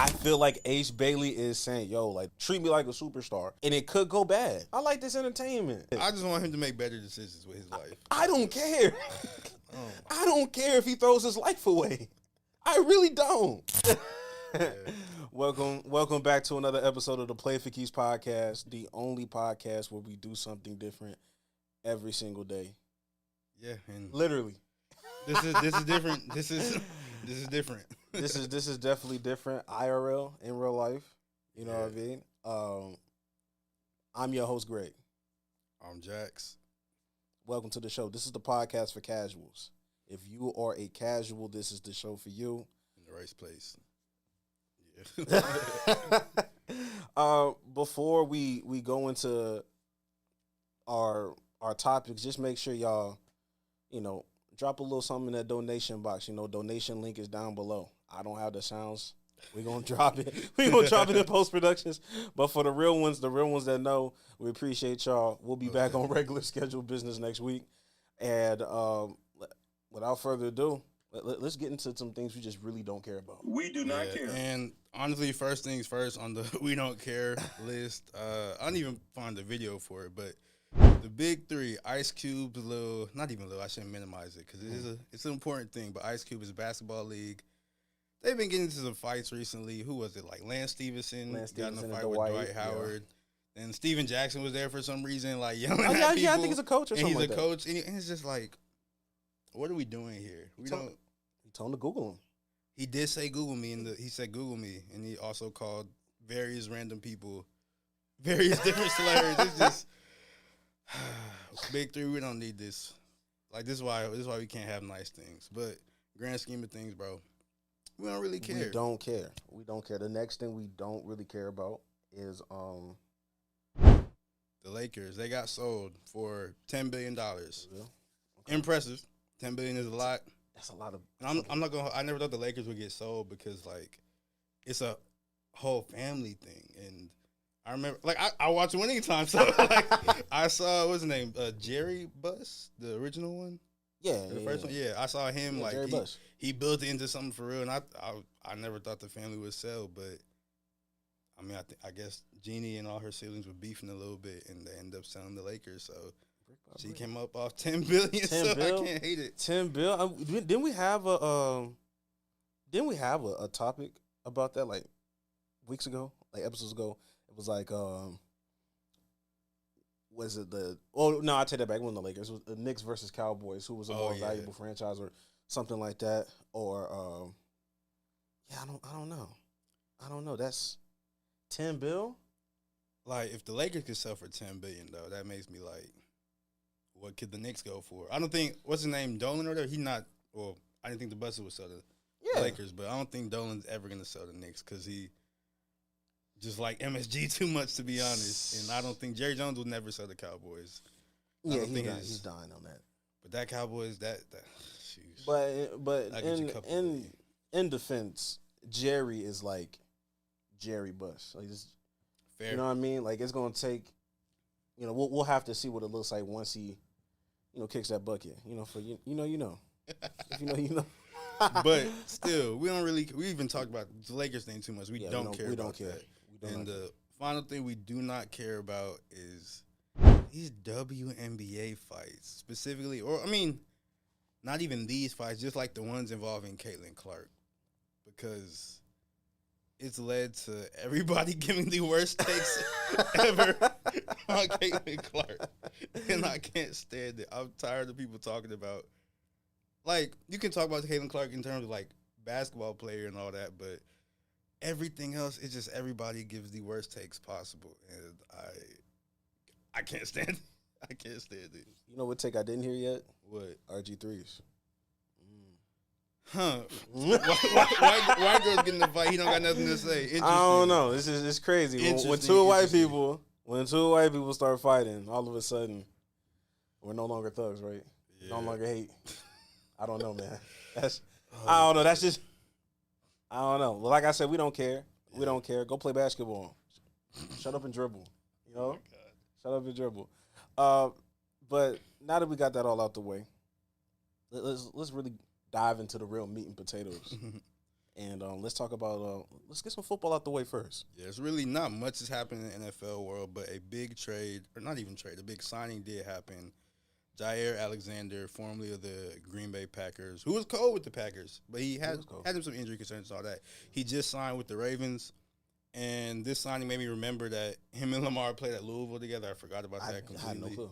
I feel like Ace Bailey is saying, yo, like, treat me like a superstar. And it could go bad. I like this entertainment. I just want him to make better decisions with his life. I don't care. I don't care if he throws his life away. I really don't. Yeah. Welcome back to another episode of the Play for Keys podcast, the only podcast where we do something different every single day. Yeah, and literally. This is different. This is different. This is definitely different. IRL in real life. You know what I mean? I'm your host, Greg. I'm Jax. Welcome to the show. This is the podcast for casuals. If you are a casual, this is the show for you. In the right place. Before we go into our topics, just make sure y'all, drop a little something in that donation box. Donation link is down below. I don't have the sounds. We're gonna drop it. We're gonna drop it in post productions. But for the real ones that know, we appreciate y'all. We'll be back on regular scheduled business next week. And without further ado, let's get into some things we just really don't care about. We do not care. And honestly, first things first on the we don't care list. I didn't even find the video for it, but the big three, Ice Cube, not even Lil, I shouldn't minimize it because it's an important thing. But Ice Cube is a basketball league. They've been getting into some fights recently. Who was it? Like Lance Stevenson got in a fight with Dwight Howard. Yeah. And Steven Jackson was there for some reason, like yelling at people. Yeah, I think he's a coach or something like that. He's a coach, and it's just like, what are we doing here? He told him to Google him. He did say Google me, he said Google me, and he also called various random people, various different slurs. It's just big three. We don't need this. Like this is why we can't have nice things. But grand scheme of things, bro, we don't really care. We don't care. The next thing we don't really care about is the Lakers. They got sold for $10 billion. Okay. Impressive. $10 billion is a lot. That's a lot of. And I'm not gonna. I never thought the Lakers would get sold because like, it's a whole family thing. And I remember, like, I watch Winning Time, so like, I saw what's his name, Jair Bus, the original one. Yeah, the first one. Yeah, I saw him like he built it into something for real, and I never thought the family would sell, but I mean, I guess Jeannie and all her siblings were beefing a little bit, and they ended up selling the Lakers. So she came up off $10 billion. So I can't hate it. $10 billion. Didn't we have a topic about that like weeks ago, like episodes ago? It was like was it the? Oh no, I take that back. It wasn't the Lakers. It was the Knicks versus Cowboys. Who was a more valuable franchise or something like that? Or I don't know. That's $10 billion. Like if the Lakers could sell for $10 billion though, that makes me like, what could the Knicks go for? I don't think what's his name, Dolan or whatever. He not. Well, I didn't think the Buster would sell the Lakers, but I don't think Dolan's ever gonna sell the Knicks because he just like MSG too much, to be honest. And I don't think Jerry Jones will never sell the Cowboys. Yeah, he's dying on that. But that Cowboys, that but in defense, Jerry is like Jerry Buss. Like just, fair. You know what I mean? Like it's gonna take. We'll have to see what it looks like once he, kicks that bucket. For you know. If you know. But still, we don't really. We even talked about the Lakers thing too much. We don't care about that. And the final thing we do not care about is these WNBA fights specifically, or I mean, not even these fights, just like the ones involving Caitlin Clark, because it's led to everybody giving the worst takes ever on Caitlin Clark, and I can't stand it. I'm tired of people talking about. Like, you can talk about Caitlin Clark in terms of, like, basketball player and all that, but everything else, it's just everybody gives the worst takes possible. And I can't stand it. I can't stand it. You know what take I didn't hear yet? What? RG3s. Huh. White girls get in the fight. He don't got nothing to say. I don't know. It's crazy. When two white people start fighting, all of a sudden, we're no longer thugs, right? Yeah. No longer hate. I don't know, man. I don't know. That's just, I don't know. Well, like I said, we don't care. Yeah. We don't care. Go play basketball. Shut up and dribble. Oh Shut up and dribble. But now that we got that all out the way, let's really dive into the real meat and potatoes. And let's talk about let's get some football out the way first. Yeah, it's really not much has happened in the NFL world, but a big trade, or not even trade, a big signing did happen. Jair Alexander, formerly of the Green Bay Packers, who was cold with the Packers, but he had him some injury concerns and all that. He just signed with the Ravens, and this signing made me remember that him and Lamar played at Louisville together. I forgot about that completely. I had no clue.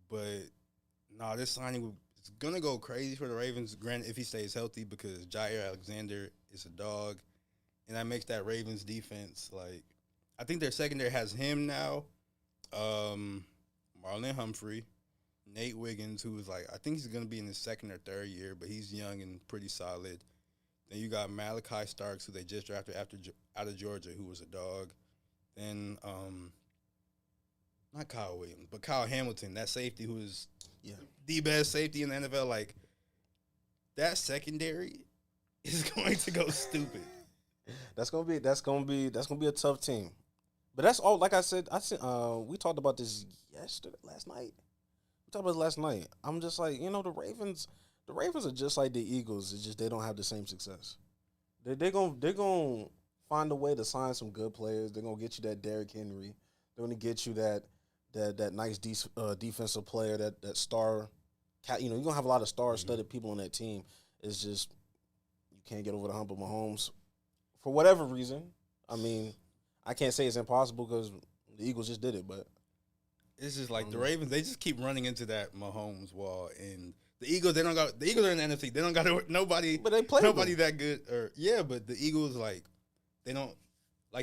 But this signing is gonna go crazy for the Ravens. Granted, if he stays healthy, because Jair Alexander is a dog, and that makes that Ravens defense like. I think their secondary has him now, Marlon Humphrey. Nate Wiggins, who was I think he's going to be in his second or third year, but he's young and pretty solid. Then you got Malachi Starks, who they just drafted out of Georgia, who was a dog. Then, not Kyle Williams, but Kyle Hamilton, that safety who is the best safety in the NFL. That secondary is going to go stupid. That's gonna be a tough team. But that's all. Like I said, we talked about this last night. We talked about it last night. I'm just like, the Ravens are just like the Eagles. It's just they don't have the same success. They're gonna find a way to sign some good players. They're gonna get you that Derrick Henry. They're gonna get you that nice defensive player, that star. You're gonna have a lot of star-studded people on that team. It's just you can't get over the hump of Mahomes for whatever reason. I mean, I can't say it's impossible because the Eagles just did it, but. It's just the Ravens. They just keep running into that Mahomes wall, and the Eagles. They don't got. The Eagles are in the NFC. They don't got nobody. But they play nobody that good. But the Eagles they don't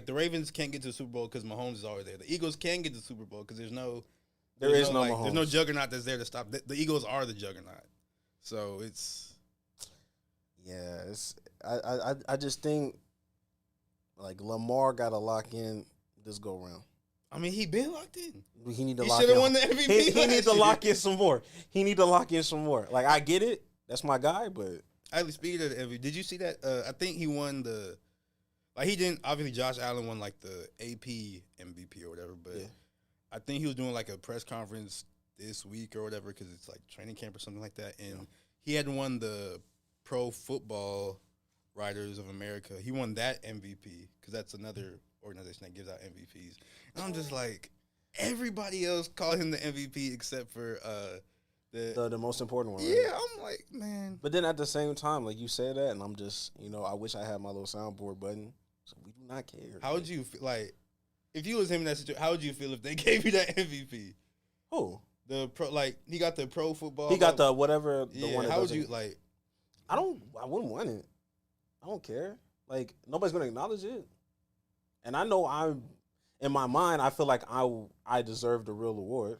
the Ravens can't get to the Super Bowl because Mahomes is always there. The Eagles can get to the Super Bowl because there's no Mahomes. There's no juggernaut that's there to stop. The Eagles are the juggernaut. So it's. Yeah, I just think Lamar got to lock in this go round. I mean, he been locked in. He need to he lock in. He should have won the MVP. He need to lock in some more. He need to lock in some more. I get it. That's my guy, but. Actually, speaking of the MVP, did you see that? I think he won the. He didn't. Obviously, Josh Allen won the AP MVP or whatever, but I think he was doing a press conference this week or whatever because it's training camp or something like that, and he had won the Pro Football Writers of America. He won that MVP because that's another organization that gives out MVPs. And I'm just everybody else called him the MVP except for the most important one. Right? Yeah, I'm like, man. But then at the same time, you said that, and I'm just, I wish I had my little soundboard button. So we do not care. How would you feel, if you was him in that situation? How would you feel if they gave you that MVP? Who? The pro, he got the pro football. He got the whatever. The one. How would you I wouldn't want it. I don't care. Nobody's gonna acknowledge it. And I know in my mind, I feel like I deserve the real award.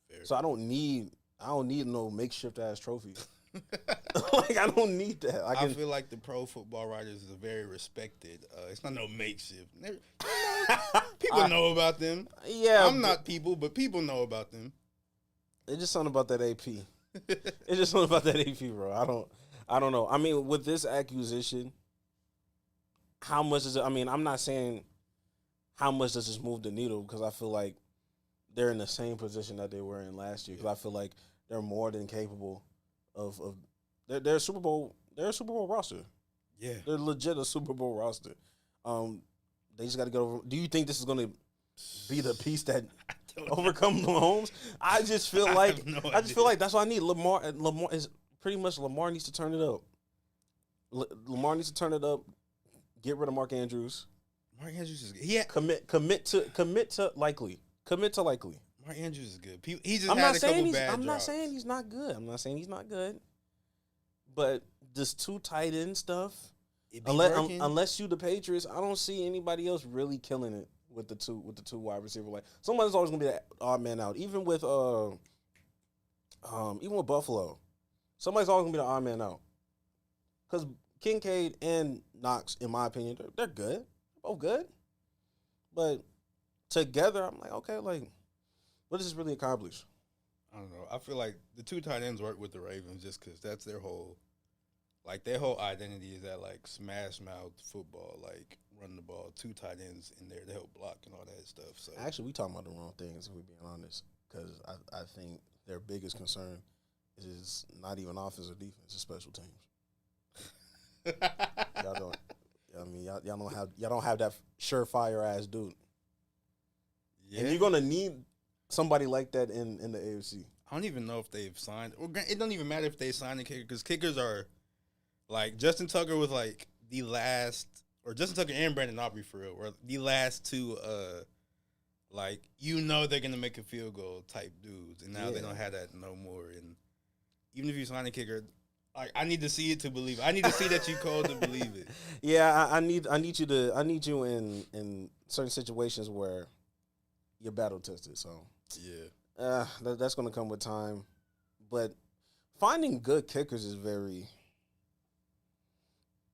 Fair. So I don't need no makeshift ass trophy. I don't need that. I feel like the Pro Football Writers is a very respected. It's not no makeshift. People know about them. Yeah, I'm not people, but people know about them. It's just something about that AP. It's just something about that AP, bro. I don't know. I mean, with this acquisition, how much is it? I mean, I'm not saying how much does this move the needle because I feel like they're in the same position that they were in last year. Because I feel like they're more than capable of they're a Super Bowl roster. Yeah, they're legit a Super Bowl roster. They just got to get over. Do you think this is going to be the piece that overcomes Mahomes? I just feel like that's what I need. Lamar is pretty much Lamar needs to turn it up. Lamar needs to turn it up. Get rid of Mark Andrews. Mark Andrews is good. Commit to likely. Mark Andrews is good. He just I'm had not a saying couple he's. bad I'm not drops. saying he's not good. I'm not saying he's not good. But this two tight end stuff, unless you the Patriots, I don't see anybody else really killing it with the two wide receiver. Somebody's always gonna be that odd man out. Even with Buffalo, somebody's always gonna be the odd man out. Because Kincaid and Knox, in my opinion, they're good. They're both good. But together, I'm like, okay, what does this really accomplish? I don't know. I feel like the two tight ends work with the Ravens just because that's their whole identity is that smash mouth football, run the ball, two tight ends in there to help block and all that stuff. So actually, we talking about the wrong things if we're being honest, because I think their biggest concern is not even offense or defense, it's special teams. Y'all don't. I mean, y'all don't have that surefire ass dude. Yeah. And you're gonna need somebody like that in the AFC. I don't even know if they've signed. It don't even matter if they signed a kicker because kickers are like Justin Tucker was like the last, or Justin Tucker and Brandon Aubrey for real, were the last two. Like they're gonna make a field goal type dudes, and now they don't have that no more. And even if you sign a kicker, like I need to see it to believe it. I need to see that you called to believe it. Yeah, I need you in certain situations where you're battle tested. So yeah, that's gonna come with time. But finding good kickers is very.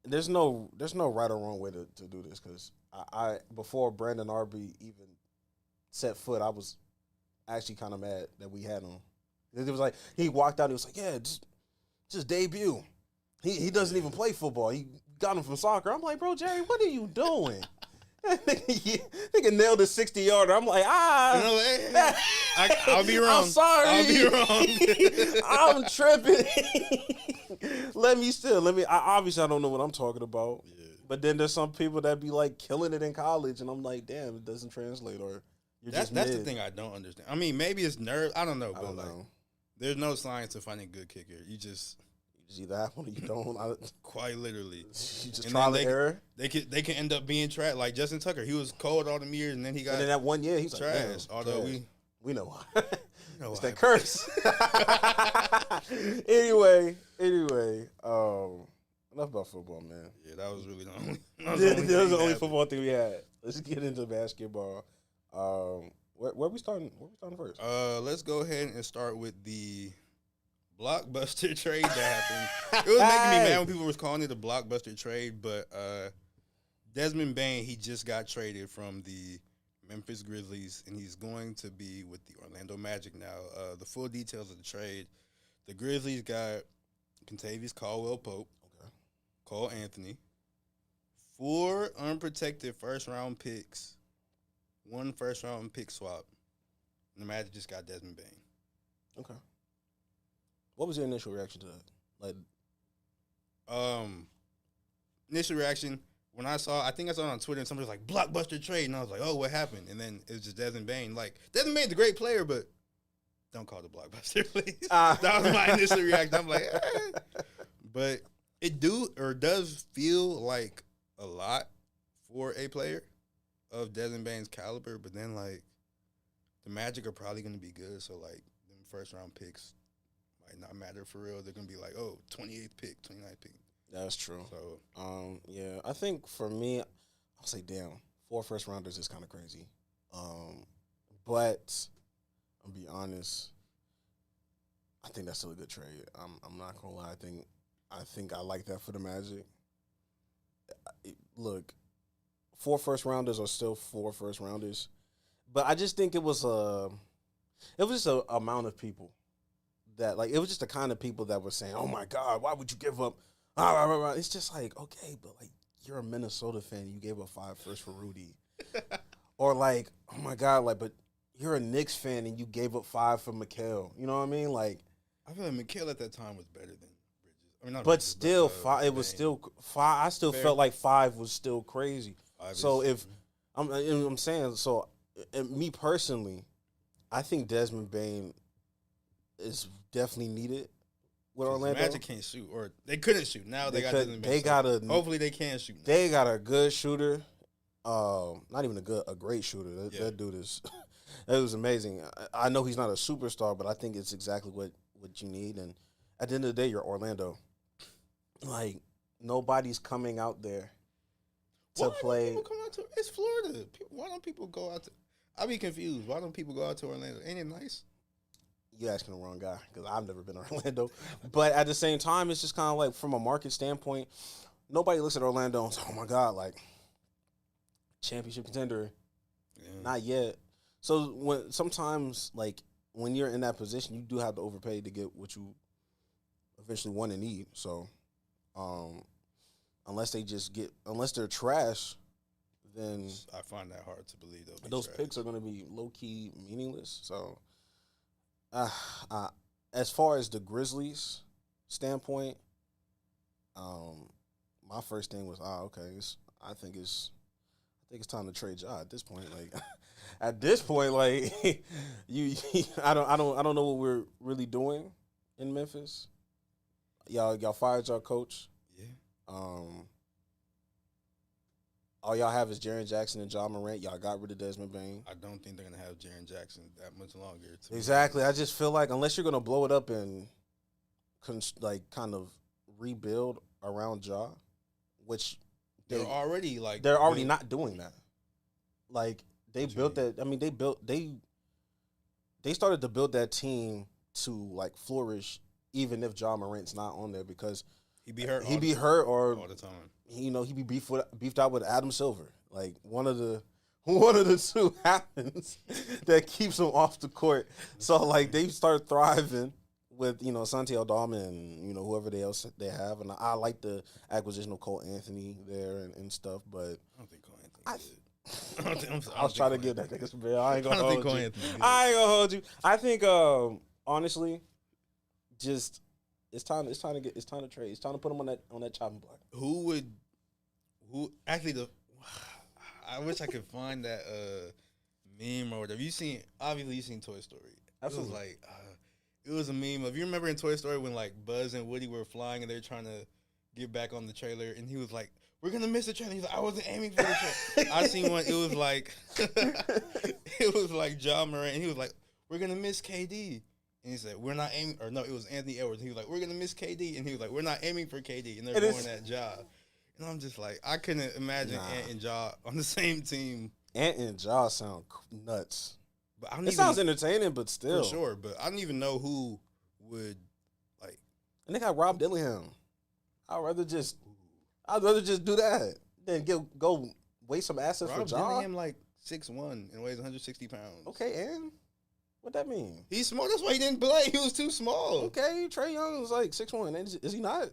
There's no right or wrong way to do this because I before Brandon Aubrey even set foot, I was actually kind of mad that we had him. It was like he walked out. He was like, "Yeah, just debut." He doesn't even play football. He got him from soccer. I'm like, "Bro, Jerry, what are you doing?" Nigga nailed a 60-yarder. I'm like, I'll be wrong. I'm sorry. I'll be wrong. I'm tripping. Let me. Obviously, I don't know what I'm talking about. Yeah. But then there's some people that be like killing it in college, and I'm like, damn, it doesn't translate. Or that's the thing I don't understand. I mean, maybe it's nerve. I don't know. But I don't know. There's no science to finding a good kicker. You just either have one or you don't. Quite literally. You just trial and error. They can end up being trash. Like Justin Tucker, he was cold all them years, and then he got. And then that 1 year, he's trash. Like, although trash. We know why. It's that curse. Anyway, enough about football, man. Yeah, that was really the only. That was the only football thing we had. Let's get into basketball. Where we starting? Where we starting first? Let's go ahead and start with the blockbuster trade that happened. It was making me mad when people was calling it a blockbuster trade, but Desmond Bain, he just got traded from the Memphis Grizzlies, and he's going to be with the Orlando Magic now. The full details of the trade: the Grizzlies got Kentavious Caldwell-Pope, Cole Anthony, 4 unprotected first-round picks, 1 first-round pick swap, and the Magic just got Desmond Bain. Okay. What was your initial reaction to that? Initial reaction when I think I saw it on Twitter and somebody was like blockbuster trade, and I was like, oh, what happened? And then it was just Desmond Bain. Like Desmond Bain's a great player, but don't call it a blockbuster, please. That was my initial reaction. I'm like, but it does feel like a lot for a player of Desmond Bain's caliber. But then like the Magic are probably going to be good, so like them first round picks might not matter for real. They're going to be like, 28th pick, 29th pick. That's true. So, yeah, I think for me, I'll say, damn, 4 first rounders is kind of crazy. But I'll be honest, I think that's still a good trade. I'm not gonna lie. I think I like that for the Magic. Look, 4 first rounders are still 4 first rounders, but I just think it was just a amount of people that it was just the kind of people that were saying, "Oh my God, why would you give up?" It's just like, okay, but like you're a Minnesota fan, you gave up 5 firsts for Rudy, or like, oh my God, like, but you're a Knicks fan and you gave up 5 for Mikal. You know what I mean? Like, I feel like Mikal at that time was better than Bridges. I mean, not but Bridges, still, 5. It was still 5. I still felt like 5 was still crazy. So if I'm saying, so me personally, I think Desmond Bain is definitely needed with Orlando. Magic can't shoot, or they couldn't shoot. Now they got Desmond Bain. Hopefully they can shoot. They got a good shooter. Not even a great shooter. That dude is. It was amazing. I know he's not a superstar, but I think it's exactly what you need. And at the end of the day, you're Orlando. Like, nobody's coming out there to play. People come out to, it's Florida. Why don't people go out to? I be confused. Why don't people go out to Orlando? Ain't it nice? You're asking the wrong guy because I've never been to Orlando. But at the same time, it's just kind of like from a market standpoint, nobody looks at Orlando and says, oh, my God, like, championship contender. Yeah. Not yet. So sometimes, like, when you're in that position, you do have to overpay to get what you eventually want and need. So unless they're trash, then I find that hard to believe those picks are going to be low-key meaningless. So as far as the Grizzlies standpoint, my first thing was, okay, I think it's time to trade Ja at this point. Like, at this point, like, I don't know what we're really doing in Memphis. Y'all fired y'all coach. Yeah. All y'all have is Jaren Jackson and Ja Morant. Y'all got rid of Desmond Bain. I don't think they're gonna have Jaren Jackson that much longer. Exactly. I just feel like unless you're gonna blow it up and kind of rebuild around Ja, which they're already not doing that. Like they built that. I mean, they started to build that team to like flourish, even if Ja Morant's not on there because he be hurt. Or all the time. He be beefed out with Adam Silver. Like one of the two happens that keeps him off the court. So like they start thriving with Santi Aldama and whoever else they have, and I like the acquisition of Cole Anthony there and stuff. But I don't think Cole Anthony. I was trying to give that nigga some bail. I ain't gonna hold you. I think honestly, just it's time to trade. It's time to put him on that chopping block. I wish I could find that meme or whatever. Obviously you've seen Toy Story. Absolutely. It was like it was a meme of, you remember in Toy Story when like Buzz and Woody were flying and they're trying to get back on the trailer and he was like, "We're gonna miss the trailer." He's like, "I wasn't aiming for the trailer." I seen one. It was like Ja Morant and he was like, "We're gonna miss KD." And he said, "We're not aiming," or no, it was Anthony Edwards. He was like, "We're gonna miss KD," and he was like, "We're not aiming for KD," and they're going at Ja. And I'm just like, I couldn't imagine Ant and Ja on the same team. Ant and Ja sound nuts. But I don't sounds entertaining, but still. For sure, but I don't even know who would, like. And they got Rob Dillingham. I'd rather just do that than go waste some assets for Ja. Rob Dillingham like 6'1" and weighs 160 pounds. Okay, and what that mean? He's small. That's why he didn't play. He was too small. Okay, Trae Young is like 6'1". Is he not?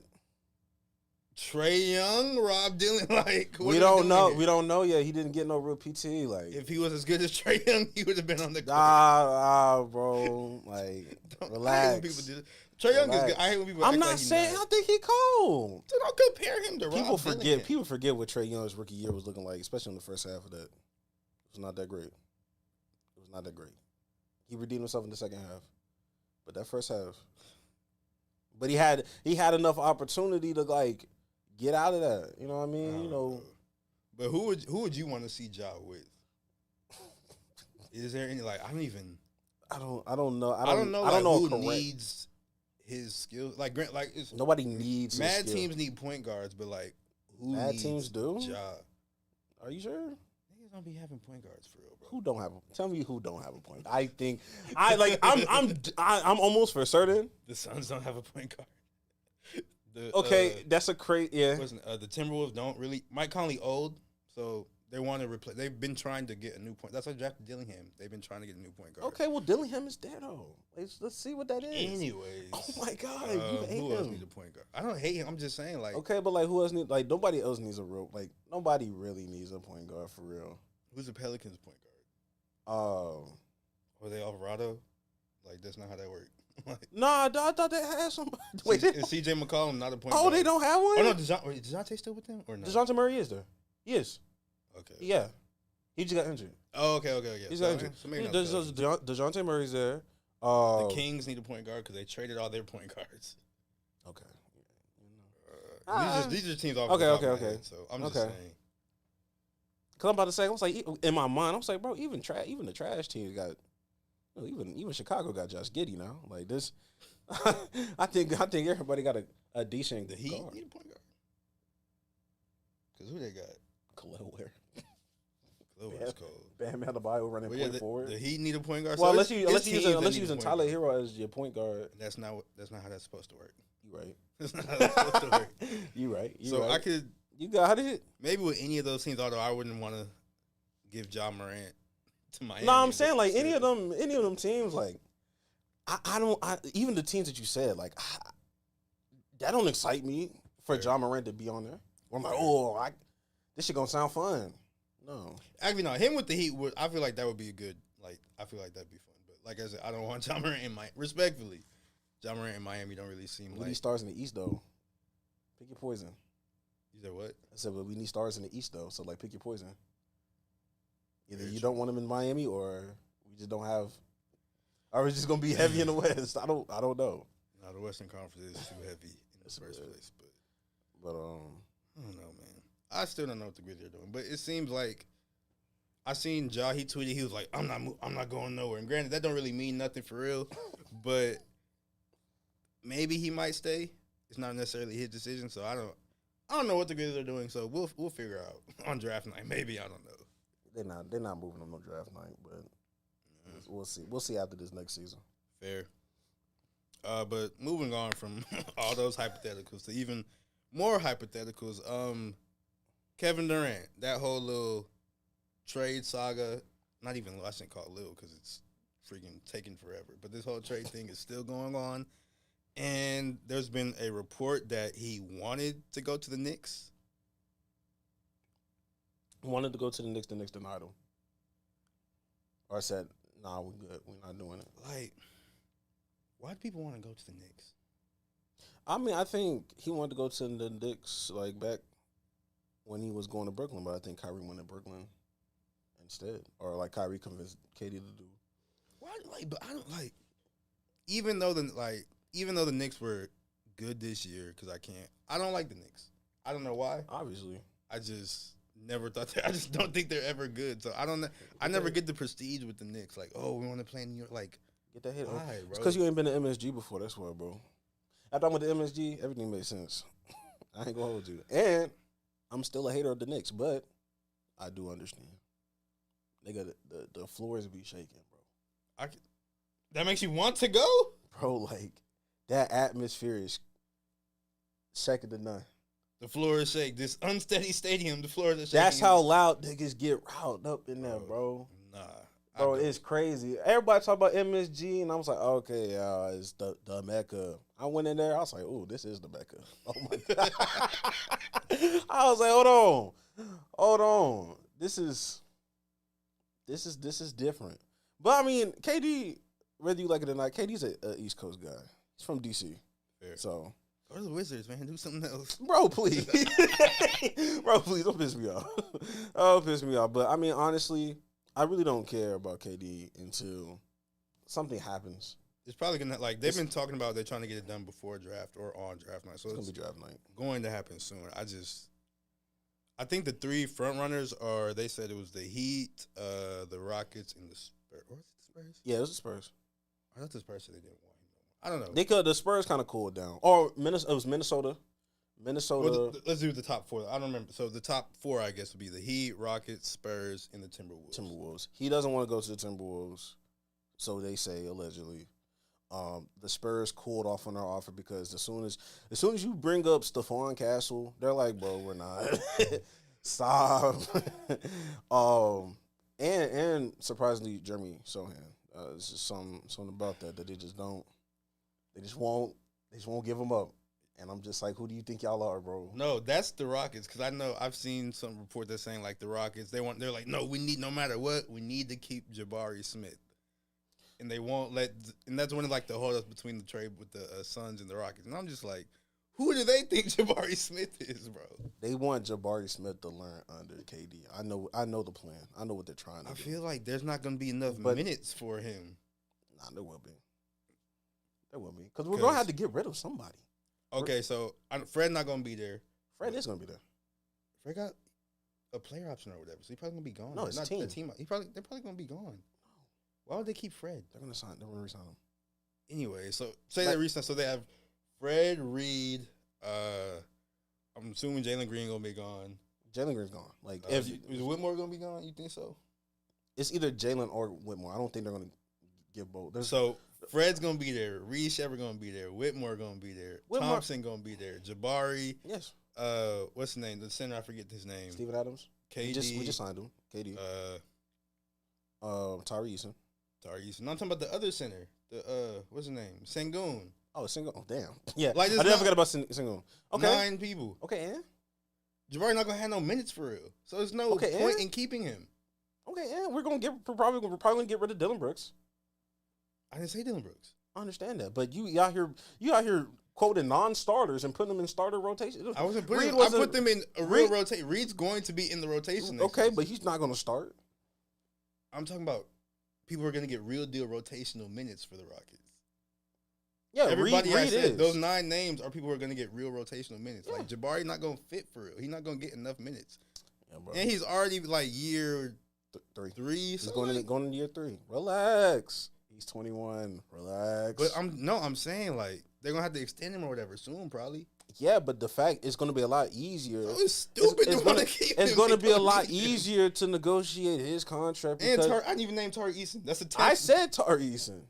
Trae Young, Rob Dylan, like we don't know. Here? We don't know yet. He didn't get no real PT. Like if he was as good as Trae Young, he would have been on the court. Bro. Like relax. Trae Young is good. I hate when people. I'm not saying. I think he cold. So don't compare him to Rob Dylan. People forget what Trae Young's rookie year was looking like, especially in the first half of that. It was not that great. He redeemed himself in the second half, but that first half. But he had enough opportunity to like. Get out of that. You know what I mean? But who would you want to see Ja with? Is there any like I don't know. I don't know who needs his skills. Like nobody needs mad teams need point guards, but like who mad needs teams do? Ja? Are you sure? Niggas don't be having point guards for real, bro. Who don't have? Tell me who don't have a point. I think I'm almost for certain the Suns don't have a point guard. That's a crazy. Yeah. The Timberwolves don't really. Mike Conley old, so they want to replace. They've been trying to get a new point. That's why I drafted Dillingham. They've been trying to get a new point guard. Okay, well Dillingham is there though. Let's see what that is. Anyways, oh my God, you hate who him. else needs a point guard? I don't hate him. I'm just saying like. Okay, but like who else needs? Like nobody else needs a real. Like nobody really needs a point guard for real. Who's the Pelicans point guard? Are they Alvarado? Like that's not how that works. Nah, I thought they had somebody. Wait, is CJ McCollum not a point guard? Oh, they don't have one? Oh, no, DeJounte still with them or no? DeJounte Murray is there. He is. Okay. Yeah. He just got injured. Oh, okay. He just got injured. DeJounte Murray's there. The Kings need a point guard because they traded all their point guards. Okay. These are teams off okay. Head, so I'm just saying. Because I'm about to say, I was like, in my mind, I was like, bro, even the trash teams got... Even Chicago got Josh Giddey now. Like this, I think everybody got a decent. The Heat need a point guard. Because who they got? Khalil Ware. Khalil Ware's cold. Bam Adebayo running point forward. The Heat need a point guard. Well, unless you're using Tyler Hero as your point guard. That's not how that's supposed to work. You right. That's not how that's supposed to work. You right. I could. You got it. Maybe with any of those teams, although I wouldn't want to give Ja Morant to Miami. No, I'm saying like any of them teams, like I don't even the teams that you said, like that don't excite me for Ja Morant to be on there. I'm like, this shit gonna sound fun. No, actually, no. Him with the Heat I feel like that would be a good. Like I feel like that'd be fun. But like I said, I don't want Ja Morant in respectfully. Ja Morant in Miami don't really seem like. He stars in the East though. Pick your poison. You You said what? I said, but we need stars in the East though. So like, pick your poison. Either you don't want them in Miami, or we just don't have. Or it's just gonna be heavy in the West. I don't know. No, the Western Conference is too heavy in the first place. But I don't know, man. I still don't know what the Grizzlies are doing. But it seems like I seen Ja. He tweeted. He was like, I'm not going nowhere. And granted, that don't really mean nothing for real. But maybe he might stay. It's not necessarily his decision. So I don't know what the Grizzlies are doing. So we'll figure out on draft night. Maybe, I don't know. They're not moving on no draft night, but we'll see. We'll see after this next season. Fair. But moving on from all those hypotheticals to even more hypotheticals, Kevin Durant, that whole little trade saga, not even, I shouldn't call it little because it's freaking taking forever, but this whole trade thing is still going on. And there's been a report that he wanted to go to the Knicks. Wanted to go to the Knicks denied him. Or said, nah, we're good. We're not doing it. Like, why do people want to go to the Knicks? I mean, I think he wanted to go to the Knicks like back when he was going to Brooklyn, but I think Kyrie went to Brooklyn instead. Or like Kyrie convinced KD to do. Why? Like, but I don't like. Even though the Knicks were good this year, because I don't like the Knicks. I don't know why. Obviously, I just never thought I just don't think they're ever good. So I don't know. I never get the prestige with the Knicks. Like, oh, we want to play in New York. Like, get that hit. Why, bro? It's because you ain't been to MSG before. That's why, bro. After I went to MSG, everything made sense. I ain't gonna hold you. And I'm still a hater of the Knicks, but I do understand. Nigga, the floors be shaking, bro. That makes you want to go? Bro, like, that atmosphere is second to none. The floor is shaking. This unsteady stadium, the floor is shaking. That's how loud niggas get riled up in there, bro. Nah. Bro, it's crazy. Everybody talk about MSG, and I was like, okay, it's the Mecca. I went in there, I was like, ooh, this is the Mecca. Oh, my God. I was like, hold on. This is different. But, I mean, KD, whether you like it or not, KD's a East Coast guy. He's from D.C. Fair. So. Go to the Wizards, man. Do something else. Bro, please. Bro, please, don't piss me off. Don't piss me off. But, I mean, honestly, I really don't care about KD until something happens. It's probably going to, they've been talking about they're trying to get it done before draft or on draft night. So it's going to be draft night. Going to happen soon. I think the three front runners are, they said it was the Heat, the Rockets, and the Spurs. Was it the Spurs? Yeah, it was the Spurs. I thought the Spurs said they didn't want him. I don't know. The Spurs kind of cooled down. Or it was Minnesota. Well, let's do the top four. I don't remember. So the top four, I guess, would be the Heat, Rockets, Spurs, and the Timberwolves. He doesn't want to go to the Timberwolves, so they say allegedly. The Spurs cooled off on their offer because as soon as you bring up Stephon Castle, they're like, bro, we're not. Stop. And surprisingly, Jeremy Sohan. It's just something about that they just don't. They just won't give them up. And I'm just like, who do you think y'all are, bro? No, that's the Rockets, because I know I've seen some report that's saying like the Rockets, they're like, no, we need, no matter what, we need to keep Jabari Smith, and they won't let, and that's one of like the holdups between the trade with the Suns and the Rockets, and I'm just like, who do they think Jabari Smith is, bro? They want Jabari Smith to learn under KD. I know the plan. I know what they're trying to do. I feel like there's not going to be enough minutes for him. Nah, there will be. There will be, because we're gonna have to get rid of somebody. Okay, so Fred not gonna be there. Fred is gonna be there. Fred got a player option or whatever, so he's probably gonna be gone. No, it's not team. The team. They're probably gonna be gone. Why would they keep Fred? They're gonna resign him. Anyway, so say they resign. So they have Fred, Reed. I'm assuming Jalen Green gonna be gone. Jalen Green's gone. Like, is Whitmore gonna be gone? You think so? It's either Jalen or Whitmore. I don't think they're gonna give both. So Fred's gonna be there. Reed Shepard gonna be there. Whitmore gonna be there. Thompson gonna be there. Jabari. Yes. What's his name? The center, I forget his name. Steven Adams. KD. We just signed him. KD. Tyree Eason. No, I'm talking about the other center. What's his name? Sengun. Oh, Sengun. Oh, damn. Yeah. Like, I never forgot about Sengun. Okay. 9 people. Okay, and? Jabari not gonna have no minutes for real. So there's no point in keeping him. Okay, and we're probably gonna get rid of Dylan Brooks. I didn't say Dylan Brooks. I understand that, but you out here quoting non-starters and putting them in starter rotation. I wasn't putting. I put them in a real rotation. Reed's going to be in the rotation. Okay, but he's not going to start. I'm talking about people are going to get real deal rotational minutes for the Rockets. Yeah, everybody Reed said is. Those 9 names are people who are going to get real rotational minutes. Yeah. Like Jabari not going to fit for real. He's not going to get enough minutes. Yeah, bro. And he's already like year 3. He's going into year 3. Relax. He's 21. Relax. But I'm saying like they're gonna have to extend him or whatever soon, probably. Yeah, but the fact it's gonna be a lot easier. Oh, it's stupid. It's gonna be a lot easier to negotiate his contract. And I didn't even name Tari Eason. That's a test. I said Tari Eason.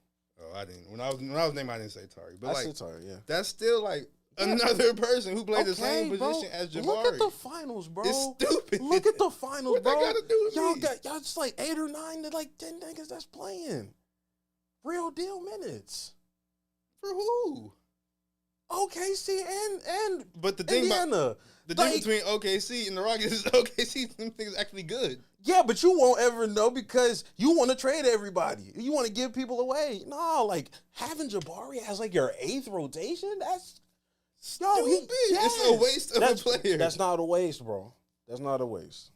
Oh, I didn't. When I was naming, I didn't say Tari. But I said Tari. Yeah, that's still like another person who played the same position as Jabari. Look at the finals, bro. It's stupid. Look at the finals, bro. What that gotta do with y'all just like 8 or 9 to like 10 niggas that's playing real deal minutes. For who? OKC and but the thing Indiana. About the difference between OKC and the Rockets is OKC them things actually good. Yeah, but you won't ever know because you want to trade everybody. You want to give people away. No, like having Jabari as like your 8th rotation, that's stupid. It's a waste of a player. That's not a waste, bro. That's not a waste.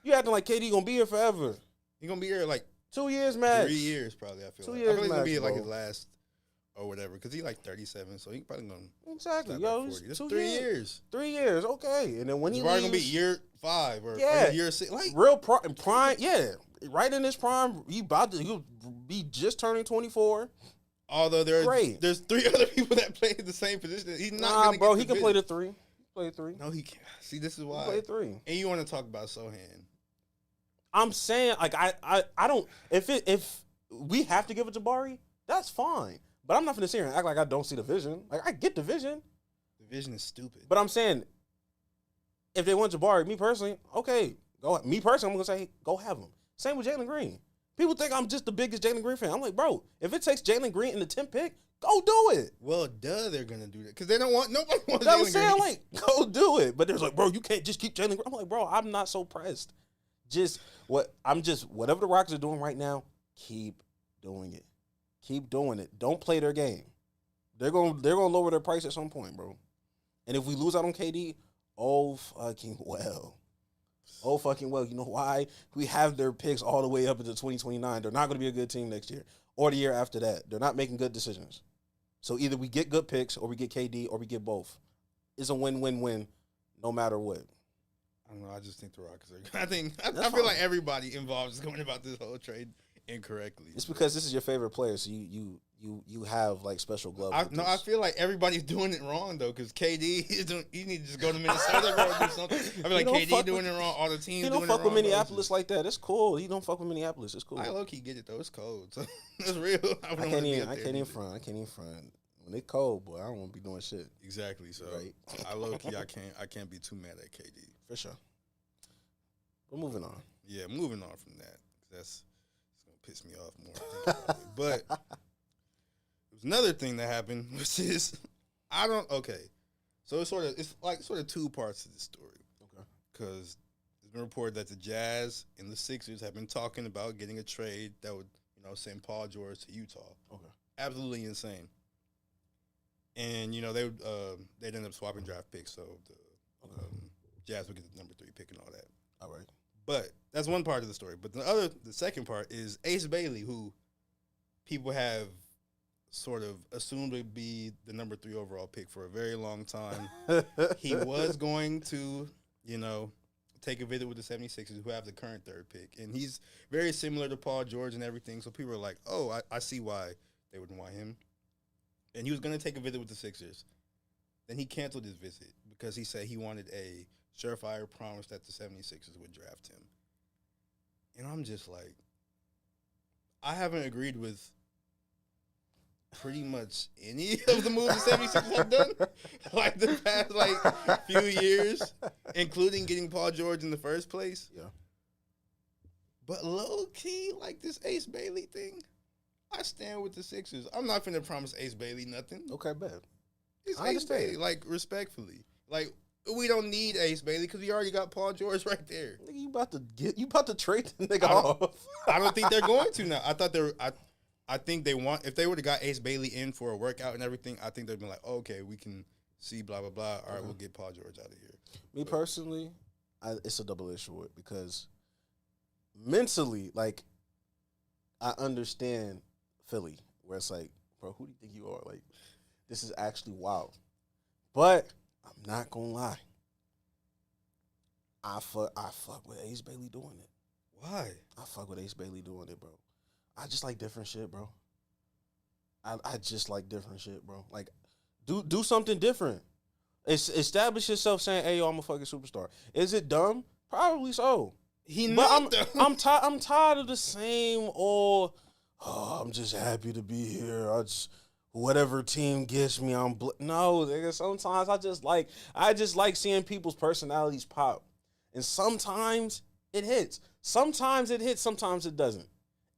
You acting like KD gonna be here forever. He gonna be here like 2 years max. 3 years probably. I feel 2 like. years I feel like max, gonna be bro. like his last or whatever because he's like 37, so he probably gonna exactly. Yo, it's 3 years. 3 years, okay. And then when he leaves, gonna be year 5 or year 6, like real prime. Yeah, right in his prime. He'll be just turning 24. Although there's 3 other people that play the same position. He's not gonna bro. He can play the 3. Play 3. No, he can't. See, this is why. He play 3. And you want to talk about Sohan? I'm saying like I don't if we have to give it to Jabari, that's fine. But I'm not gonna sit here and act like I don't see the vision. Like I get the vision. The vision is stupid. But I'm saying if they want Jabari, me personally, okay, go. Me personally, I'm gonna say go have him. Same with Jalen Green. People think I'm just the biggest Jalen Green fan. I'm like, bro, if it takes Jalen Green in the 10th pick, go do it. Well, they're gonna do that because they don't want nobody wants. I was saying like, go do it. But there's like, bro, you can't just keep Jalen Green. I'm like, bro, I'm not so pressed. Whatever the Rockets are doing right now, keep doing it. Keep doing it. Don't play their game. They're gonna lower their price at some point, bro. And if we lose out on KD, oh fucking well. You know why? We have their picks all the way up into 2029. They're not gonna be a good team next year or the year after that. They're not making good decisions. So either we get good picks or we get KD or we get both. It's a win-win-win no matter what. I don't know. I just think the Rockets are. I feel like everybody involved is going about this whole trade incorrectly. It's because this is your favorite player, so you have like special gloves. I feel like everybody's doing it wrong though, because KD is doing. You need to just go to Minnesota or do something. I feel like KD doing it wrong. All the teams. He don't fuck with Minneapolis like that. It's cool. He don't fuck with Minneapolis. It's cool. I low key get it though. It's cold. So that's real. I can't even front. When it's cold, boy, I don't want to be doing shit. Exactly. So right. I low key I can't be too mad at KD. For sure. But moving on. Yeah, moving on from that. It's gonna piss me off more. But there's another thing that happened, which is So it's sort of 2 parts to this story. Okay. Because it's been reported that the Jazz and the Sixers have been talking about getting a trade that would, send Paul George to Utah. Okay. Absolutely insane. And they'd end up swapping draft picks, so the Jazz would get the number 3 pick and all that. All right. But that's one part of the story. But the second part is Ace Bailey, who people have sort of assumed would be the number 3 overall pick for a very long time. He was going to, take a visit with the 76ers, who have the current 3rd pick. And he's very similar to Paul George and everything. So people are like, oh, I see why they wouldn't want him. And he was going to take a visit with the Sixers. Then he canceled his visit because he said he wanted a surefire promise that the 76ers would draft him. And I'm just like, I haven't agreed with pretty much any of the moves the 76ers have done, like the past few years, including getting Paul George in the first place. Yeah. But low key, like this Ace Bailey thing, I stand with the Sixers. I'm not finna promise Ace Bailey nothing. Okay, bad. It's Ace Bailey, respectfully. We don't need Ace Bailey because we already got Paul George right there. Nigga, you about to trade the nigga off. I don't think they're going to now. I thought they were. I think if they would have got Ace Bailey in for a workout and everything, I think they'd be like, oh, okay, we can see blah, blah, blah. All right, we'll get Paul George out of here. Me personally, it's a double-edged sword because mentally, like, I understand Philly, where it's like, bro, who do you think you are? Like, this is actually wild. But I'm not going to lie. I fuck with Ace Bailey doing it. Why? I fuck with Ace Bailey doing it, bro. I just like different shit, bro. I just like different shit, bro. Like, do something different. Establish yourself saying, hey, yo, I'm a fucking superstar. Is it dumb? Probably so. I'm tired of the same old, I'm just happy to be here. Whatever team gets me, no, nigga, sometimes I just like seeing people's personalities pop. And sometimes it hits. Sometimes it hits, sometimes it doesn't.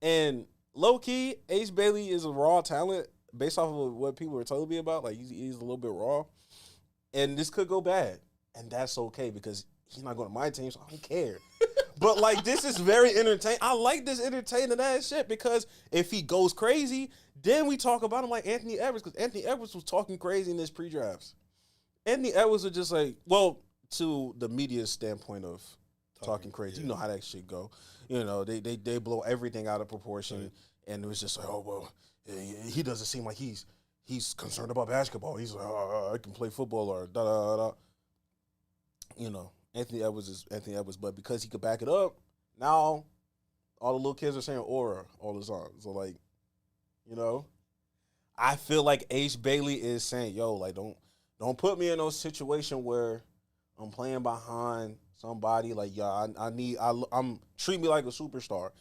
And low-key, Ace Bailey is a raw talent based off of what people were telling me about. Like, he's a little bit raw. And this could go bad. And that's okay because he's not going to my team, so I don't care. But, like, this is very entertaining. I like this entertaining ass shit because if he goes crazy, then we talk about him like Anthony Edwards because Anthony Edwards was talking crazy in this pre-drafts. Anthony Edwards was just like, well, to the media standpoint of talking crazy. Yeah. You know how that shit go. You know, they blow everything out of proportion, right. And it was just like, oh, well, he doesn't seem like he's concerned about basketball. He's like, oh, I can play football or da-da-da-da. You know, Anthony Edwards is Anthony Edwards, but because he could back it up, now all the little kids are saying aura all the time. So, like, you know, I feel like Ace Bailey is saying, yo, like, don't put me in no situation where I'm playing behind somebody. Like, yeah, I'm treat me like a superstar,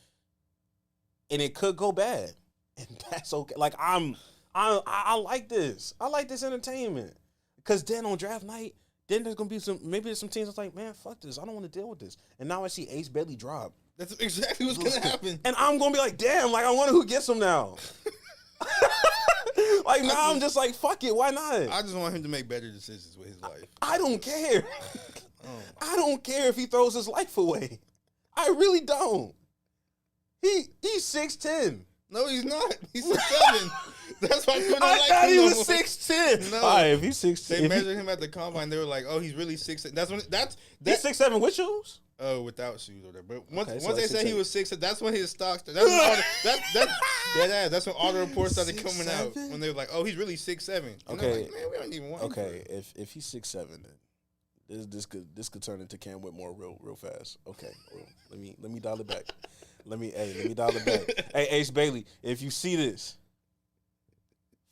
and it could go bad, and that's okay. Like, I like this. I like this entertainment, because then on draft night, then there's gonna be some teams that's like, man, fuck this. I don't want to deal with this. And now I see Ace Bailey drop. That's exactly what's gonna happen. And I'm gonna be like, damn, like I wonder who gets him now. Like now I'm just like, fuck it, why not? I just want him to make better decisions with his life. I don't care. I don't care if he throws his life away. I really don't. He's 6'10". No, he's not. He's 6'7". That's why I thought he was 6'10". No, all right, if he's 6'10", they measured him at the combine. They were like, "Oh, he's really 6'10". He's 6'7" with shoes. Oh, without shoes or whatever. But once so they said he was 6'7", that's when his stock started. That's when all the reports started coming out when they were like, "Oh, he's really 6'7". Okay, like, man, we don't even want. Okay, if he's 6'7", then this could turn into Cam Whitmore real fast. Okay, well, let me dial it back. Let me dial it back. Hey, Ace Bailey, if you see this,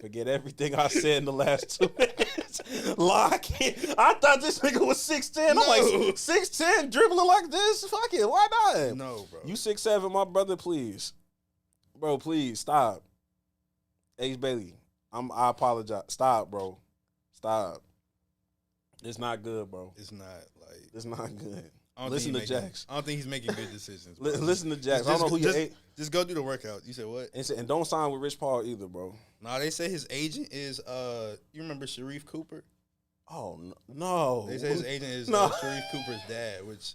forget everything I said in the last 2 minutes. Lock it. I thought this nigga was 6'10". I'm like, 6'10", dribbling like this? Fuck it, why not? No, bro. You 6'7", my brother, please. Bro, please, stop. Ace Bailey, I apologize. Stop, bro. Stop. It's not good, bro. It's not good. Listen to Jax. I don't think he's making good decisions. Listen to Jax. I don't know who your agent. Just go do the workout. You said what? And don't sign with Rich Paul either, bro. Nah, they say his agent is you remember Sharif Cooper? Oh no. They say his agent is Sharif Cooper's dad, which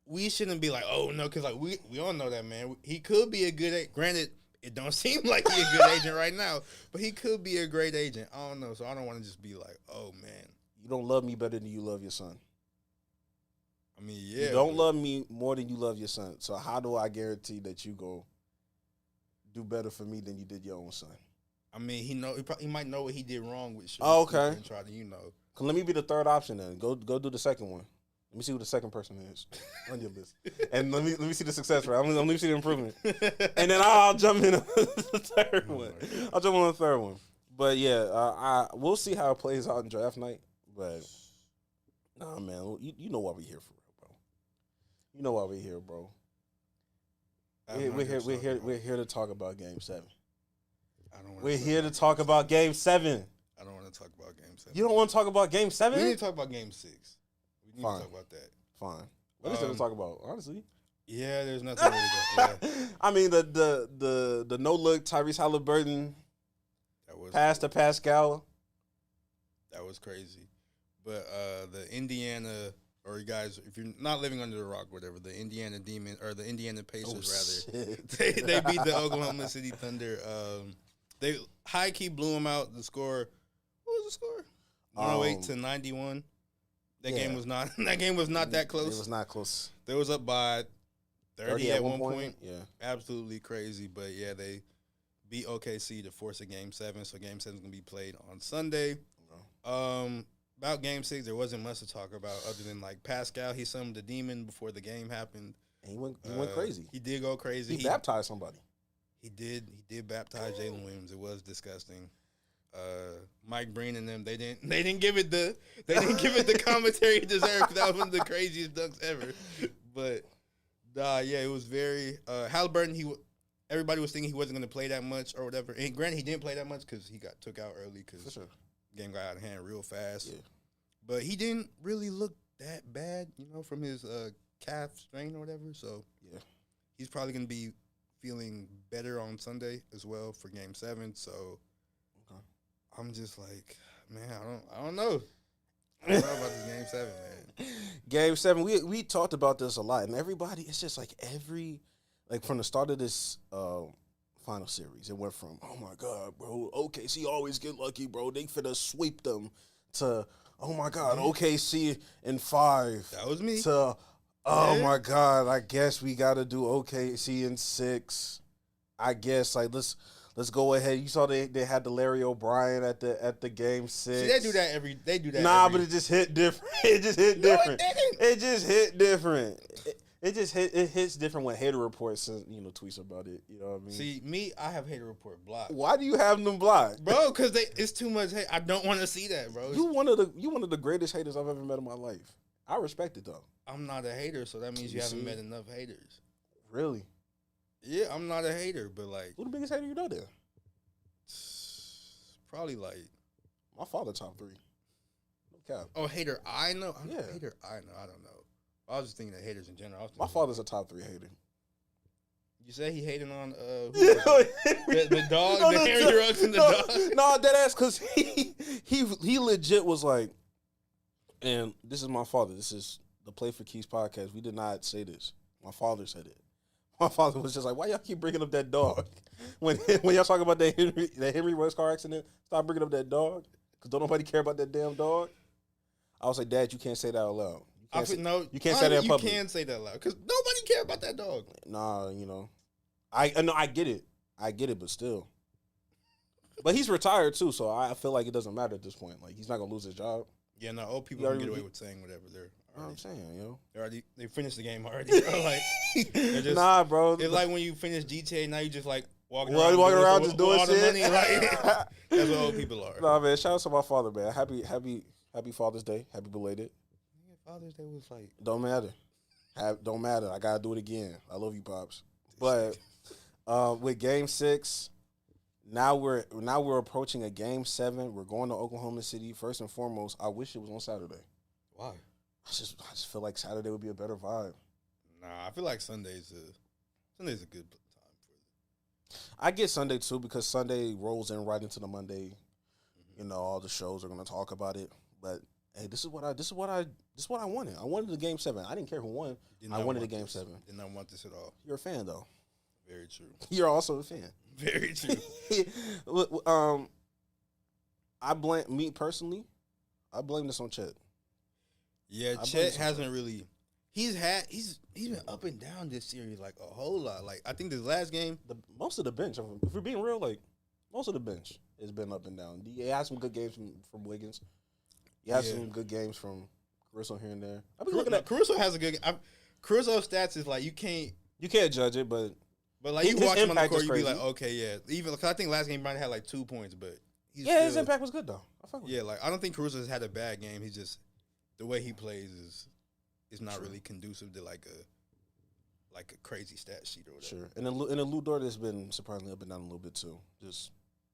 we shouldn't be like, oh no, because like we all know that, man. He could be a good granted, it don't seem like he's a good agent right now, but he could be a great agent. I don't know, so I don't want to just be like, oh man. You don't love me better than you love your son. I mean, yeah. You don't love me more than you love your son. So how do I guarantee that you go do better for me than you did your own son? I mean, he might know what he did wrong with. Oh, okay. And try to, Let me be the third option then. Go do the second one. Let me see who the second person is on your list, and let me see the success rate. Let me see the improvement, and then I'll jump in on the third one. I'll jump on the third one. But yeah, we'll see how it plays out in draft night. But nah, man, you know why we're here for real, bro. You know why we're here, bro. We're here to talk about Game 7. We're here to talk about Game 7. I don't want to talk about Game 7. You don't want to talk about Game 7? We need to talk about Game 6. We need to talk about that. Fine. What is there to talk about, honestly? Yeah, there's nothing really good. Yeah. I mean, the no-look Tyrese Halliburton pass to Pascal. That was crazy. But the Indiana or you guys, if you're not living under the rock, whatever, the Indiana Demon or the Indiana Pacers, they beat the Oklahoma City Thunder. They high key blew them out. The score, what was the score? 108 to 91. That game was not. That game was not that close. It was not close. They was up by 30 at one point. Yeah, absolutely crazy. But yeah, they beat OKC to force a Game 7. So Game 7 is gonna be played on Sunday. About Game 6, there wasn't much to talk about other than like Pascal. He summoned the demon before the game happened. And he went crazy. He did go crazy. He baptized somebody. He did baptize Jalen Williams. It was disgusting. Mike Breen and them, they didn't give it the commentary it deserved, because that was one of the craziest dunks ever. But yeah, it was very Halliburton. Everybody was thinking he wasn't going to play that much or whatever. And granted, he didn't play that much because he got took out early because game got out of hand real fast. Yeah. But he didn't really look that bad, from his calf strain or whatever. So yeah, he's probably going to be feeling better on Sunday as well for Game 7. So I'm just like, man, I don't know. I don't know about this Game 7, man. Game 7, we talked about this a lot, and everybody, it's just like from the start of this final series, it went from, oh my God, bro, OKC always get lucky, bro. They finna sweep them, to, oh my God, OKC in 5. That was me. To, oh my God, I guess we gotta do OKC in 6. I guess, like, let's go ahead. You saw they had the Larry O'Brien at the Game 6. See, they do that. Nah, but it just hit different. It just hit different. It just hit different. It hits different when Hater Report says, tweets about it. You know what I mean? See, me, I have Hater Report blocked. Why do you have them blocked, bro? Because it's too much hate. I don't want to see that, bro. You one of the greatest haters I've ever met in my life. I respect it though. I'm not a hater, so that means you haven't met enough haters. Really? Yeah, I'm not a hater, but like, who the biggest hater you know there? Probably like my father, top 3. No cap. Oh, hater, I know. Yeah. Hater, I know. I don't know. I was just thinking of haters in general. My father's a top 3 hater. You say he hating on the dog, the Henry Ruggs and the dog? No, that ass, because he legit was like, and this is my father. This is the Play for Keys podcast. We did not say this. My father said it. My father was just like, why y'all keep bringing up that dog? When y'all talk about that Henry Ruggs car accident, stop bringing up that dog, because don't nobody care about that damn dog. I was like, Dad, you can't say that out loud. You can't say that in public. You can say that loud because nobody care about that dog. Nah, I get it, but still. But he's retired too, so I feel like it doesn't matter at this point. Like, he's not gonna lose his job. Yeah, no, old people can get away with saying whatever they're. I'm saying, they finished the game already. Bro. Like, just, nah, bro. It's like when you finish GTA, now you just like walking around just doing shit. Money, like, that's what old people are. Nah, man. Shout out to my father, man. Happy Father's Day. Happy belated. Father's Day was like, don't matter. Don't matter. I gotta do it again. I love you, pops. But with Game 6, now we're approaching a Game 7. We're going to Oklahoma City. First and foremost, I wish it was on Saturday. Why? I just feel like Saturday would be a better vibe. Nah, I feel like Sunday's a good time for it. I get Sunday too, because Sunday rolls in right into the Monday. Mm-hmm. All the shows are gonna talk about it. But hey, this is what I wanted. I wanted the Game 7. I didn't care who won. I wanted the Game 7. Did not want this at all. You're a fan though. Very true. You're also a fan. Very true. I blame this on Chet. Yeah, Chet hasn't really. He's been up and down this series like a whole lot. Like, I think this last game, most of the bench. If we're being real, like, most of the bench has been up and down. He had some good games from Wiggins. He had some good games from Caruso here and there. I've been looking at Caruso has a good. Caruso's stats is like you can't judge it, but like you watch him on the court, you be like, okay, yeah. Even cause I think last game he might have had like 2 points, but his impact was good though. Like I don't think Caruso's had a bad game. He's just the way he plays is not really conducive to like a crazy stat sheet or whatever. Sure, and then Lou Dort has been surprisingly up and down a little bit too. Just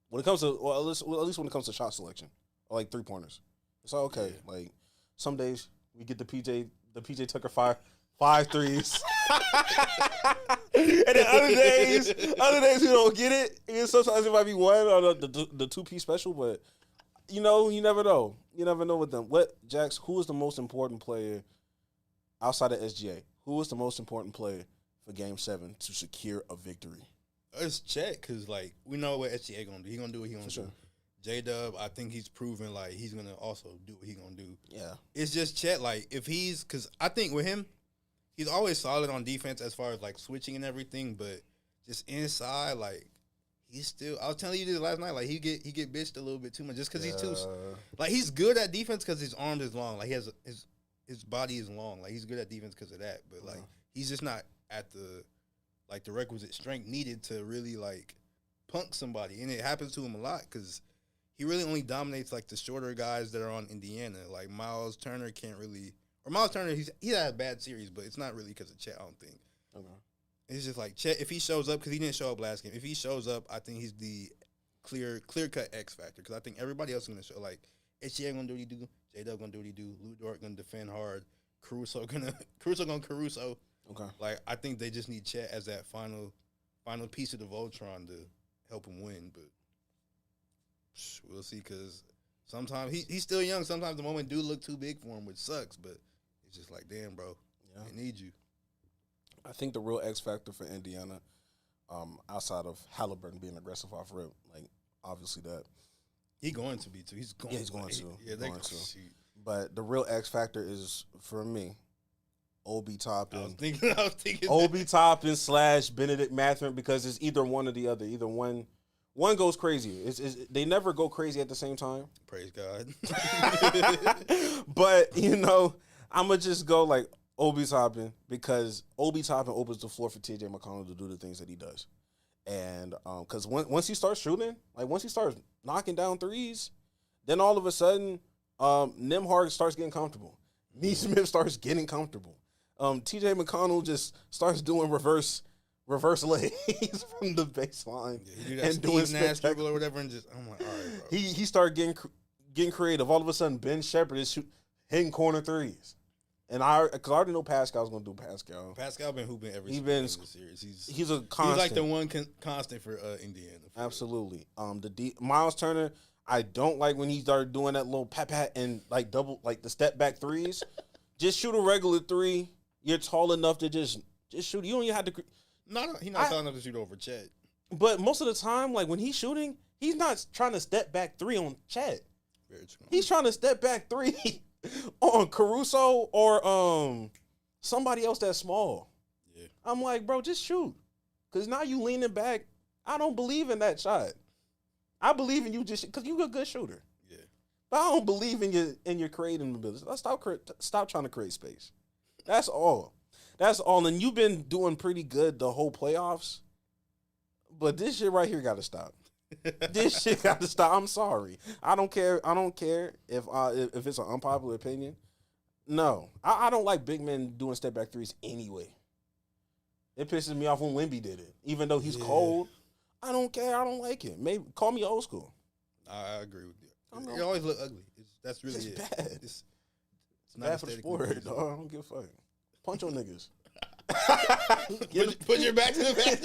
when it comes to, at least when it comes to shot selection, or like 3-pointers, it's all okay. Yeah. Like some days we get the PJ Tucker five threes, and then other days we don't get it. And sometimes it might be one or the 2-piece special, but you never know. You never know with them. Jax, who is the most important player outside of SGA, who was the most important player for Game 7 to secure a victory? It's Chet, because, like, we know what SGA going to do. He going to do what he going to do. J-Dub, I think he's proven, like, he's going to also do what he going to do. Yeah. It's just Chet, like, if he's, because I think with him, he's always solid on defense as far as, like, switching and everything, but just inside, like, he's still, I was telling you this last night, like, he get bitched a little bit too much just because he's too, like, he's good at defense because his arm is long. Like, he has, his body is long. Like, he's good at defense because of that, but, like, he's just not at the, like, the requisite strength needed to really, like, punk somebody. And it happens to him a lot because he really only dominates, like, the shorter guys that are on Indiana. Like, Miles Turner can't really, or Miles Turner, he had a bad series, but it's not really because of Chet, I don't think. Okay. It's just like Chet, if he shows up, because he didn't show up last game, if he shows up, I think he's the clear-cut X factor, because I think everybody else is going to show, like, HGA going to do what he do, J-Dub going to do what he do, Lou Dort going to defend hard, Caruso going to Caruso. Okay. Like, I think they just need Chet as that final piece of the Voltron to help him win, but we'll see, because sometimes he's still young. Sometimes the moment do look too big for him, which sucks, but it's just like, damn, bro, I need you. I think the real X factor for Indiana, outside of Halliburton being aggressive off rip, like, obviously that. He's going to be, too. He's going to. Yeah, they're going to. But the real X factor is, for me, Obi Toppin. I was thinking Obi Toppin / Benedict Mathurin, because it's either one or the other. Either one goes crazy. They never go crazy at the same time. Praise God. But, you know, I'm going to just go like Obi Toppin, because Obi Toppin opens the floor for TJ McConnell to do the things that he does. And because once he starts shooting, like once he starts knocking down threes, then all of a sudden, Nembhard starts getting comfortable. Neesmith starts getting comfortable. TJ McConnell just starts doing reverse lays from the baseline, and doing Nash dribble or whatever, and just, I'm like, all right, bro. He started getting creative. All of a sudden, Ben Shepherd is hitting corner threes, and because I already know Pascal's gonna do Pascal. Pascal been hooping every series. He's a constant. He's like the one constant for Indiana. Absolutely. Miles Turner, I don't like when he started doing that little pat and like double, like the step back threes. Just shoot a regular three. You're tall enough to just shoot. You don't even have to. He's not tall enough to shoot over Chet. But most of the time, like when he's shooting, he's not trying to step back three on Chet. Very true. He's trying to step back three on Caruso or somebody else that's small. Yeah. I'm like, bro, just shoot. Because now you leaning back. I don't believe in that shot. I believe in you just because you're a good shooter. Yeah. But I don't believe in your creating ability. Let's stop trying to create space. That's all. And you've been doing pretty good the whole playoffs. But this shit right here got to stop. This shit got to stop. I'm sorry. I don't care if it's an unpopular opinion. No. I don't like big men doing step back threes anyway. It pisses me off when Wemby did it. Even though he's cold, I don't care. I don't like it. Maybe call me old school. I agree with you. It always look ugly. That's really it's it. Bad. It's not bad for the sport, dog. I don't give a fuck. Punch on niggas. Put your back to the basket.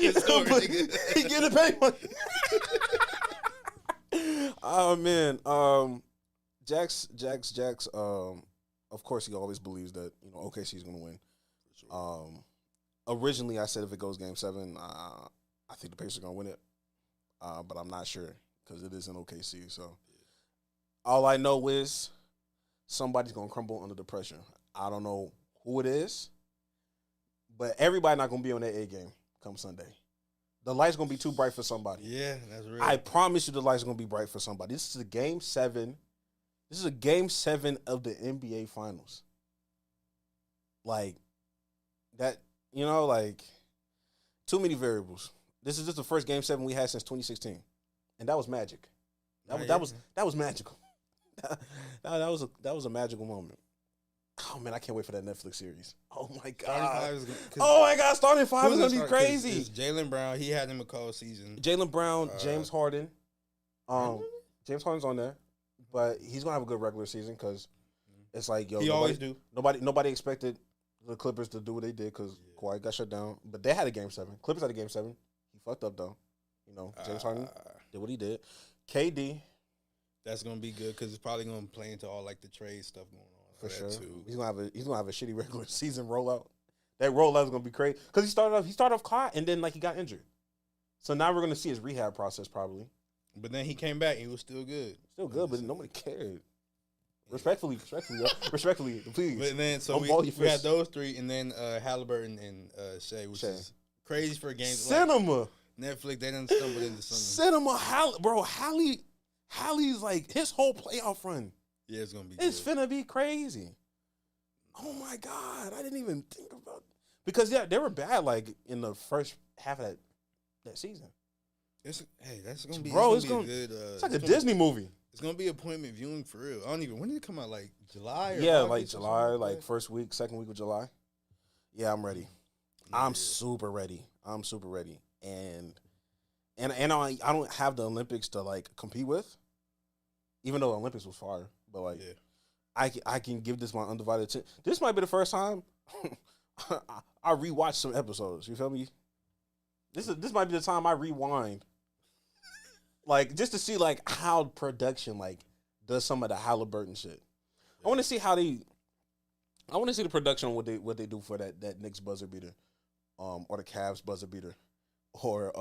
Get the pay. Oh man. Jax. Of course, he always believes that OKC's gonna win. Sure. Originally, I said if it goes Game 7, I think the Pacers are gonna win it. But I'm not sure because it is in OKC. So all I know is somebody's gonna crumble under the pressure. I don't know who it is, but everybody not gonna be on that A game come Sunday. The light's gonna be too bright for somebody. Yeah, that's real. I promise you, the light's gonna be bright for somebody. This is a Game 7. This is a Game 7 of the NBA Finals. Like that, like too many variables. This is just the first Game 7 we had since 2016, and that was magic. That was magical. that was a magical moment. Oh man, I can't wait for that Netflix series. Oh my god! Starting five is gonna be crazy. It's Jaylen Brown, he had him a cold season. Jaylen Brown, James Harden. James Harden's on there, but he's gonna have a good regular season because it's like always do. Nobody expected the Clippers to do what they did because Kawhi got shut down, but they had a Game 7. Clippers had a Game 7. He fucked up though. James Harden did what he did. KD. That's gonna be good because it's probably gonna play into all like the trade stuff going on. For sure. He's gonna have a shitty regular season rollout. That rollout is gonna be crazy because he started off hot and then like he got injured. So now we're gonna see his rehab process probably. But then he came back and he was still good. Still good, but nobody cared. Respectfully, please. But then we had those three, and then Halliburton and Shea, which is crazy for a game. Cinema. Like Netflix, they done stumbled into something. Cinema, Hallie's like his whole playoff run. Yeah, it's gonna be. It's finna be crazy. Oh my God, I didn't even think about it. Because they were bad like in the first half of that season. That's gonna be. Bro, it's like a Disney movie. It's gonna be appointment viewing for real. When did it come out? Like July? Like July, like first week, second week of July. Yeah, I'm ready. I'm super ready. And I don't have the Olympics to like compete with, even though the Olympics was fire. But like, I can give this my undivided attention. This might be the first time I rewatch some episodes. You feel me? This might be the time I rewind, like just to see like how production like does some of the Halliburton shit. I want to see the production on what they do for that Knicks buzzer beater, or the Cavs buzzer beater, or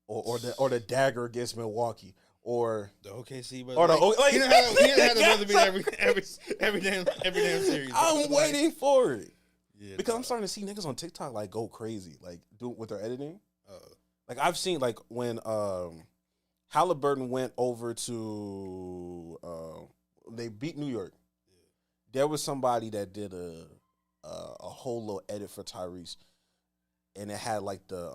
the dagger against Milwaukee, or the OKC buzzer. Or he didn't have the buzzer beater every damn series. I'm waiting for it. Yeah, because I'm starting to see niggas on TikTok like go crazy, like do with their editing. Like I've seen like when Halliburton went over to they beat New York. Yeah. There was somebody that did a whole little edit for Tyrese, and it had like the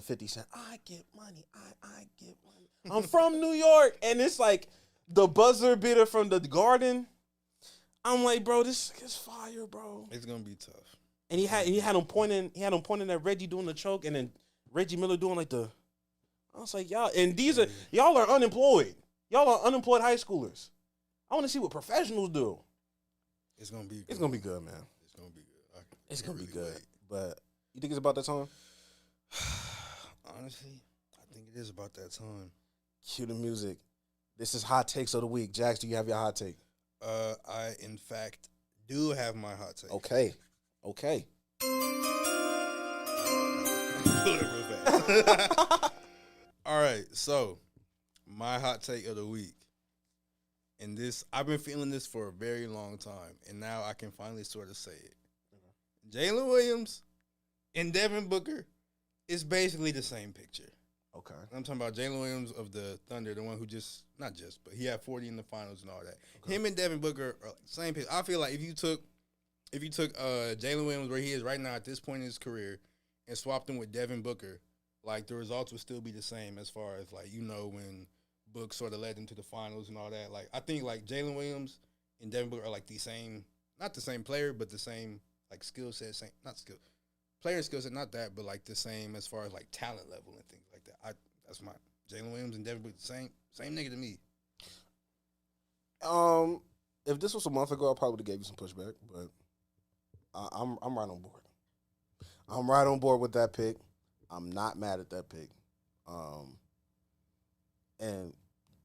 50 Cent. I get money. I get money. I'm from New York, and it's like the buzzer beater from the Garden. I'm like, bro, this is fire, bro. It's gonna be tough. And he had him pointing at Reggie doing the choke, and then Reggie Miller doing like the. I was like, y'all, and y'all are unemployed. Y'all are unemployed high schoolers. I want to see what professionals do. It's gonna be. It's gonna be good, man. It's gonna be good. It's gonna be good. But you think it's about that time? Honestly, I think it is about that time. Cue the music. This is hot takes of the week. Jax, do you have your hot take? I, in fact, do have my hot take. Okay. All right, so my hot take of the week. And this, I've been feeling this for a very long time, and now I can finally sort of say it. Jalen Williams and Devin Booker is basically the same picture. Okay. I'm talking about Jalen Williams of the Thunder, the one who but he had 40 in the finals and all that. Okay. Him and Devin Booker are same picture. I feel like if you took Jalen Williams where he is right now at this point in his career and swapped him with Devin Booker, like the results would still be the same as far as like, when Book sort of led them to the finals and all that. Like I think like Jalen Williams and Devin Booker are like the same, not the same player, but the same like skill set, player skill set, not that, but like the same as far as like talent level and things like that. That's my Jalen Williams and Devin Booker, same nigga to me. If this was a month ago, I probably would have gave you some pushback, but I'm right on board. I'm right on board with that pick. I'm not mad at that pick. And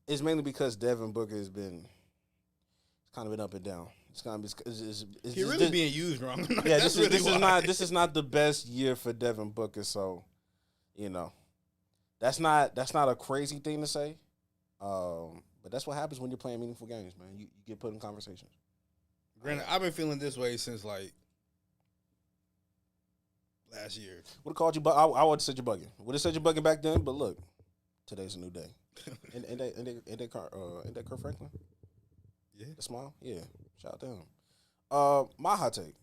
it's mainly because Devin Booker has been kind of been up and down. It's kind of he's really being used wrong. Yeah, this is not the best year for Devin Booker, so that's not a crazy thing to say. But that's what happens when you're playing meaningful games, man. You get put in conversations. Granted, I've been feeling this way since like last year. Would have called you, but I would have said you're bugging. Would have said you're bugging back then, but look, today's a new day. And that Kurt Franklin? Yeah. The smile? Yeah. Shout out to him. My hot take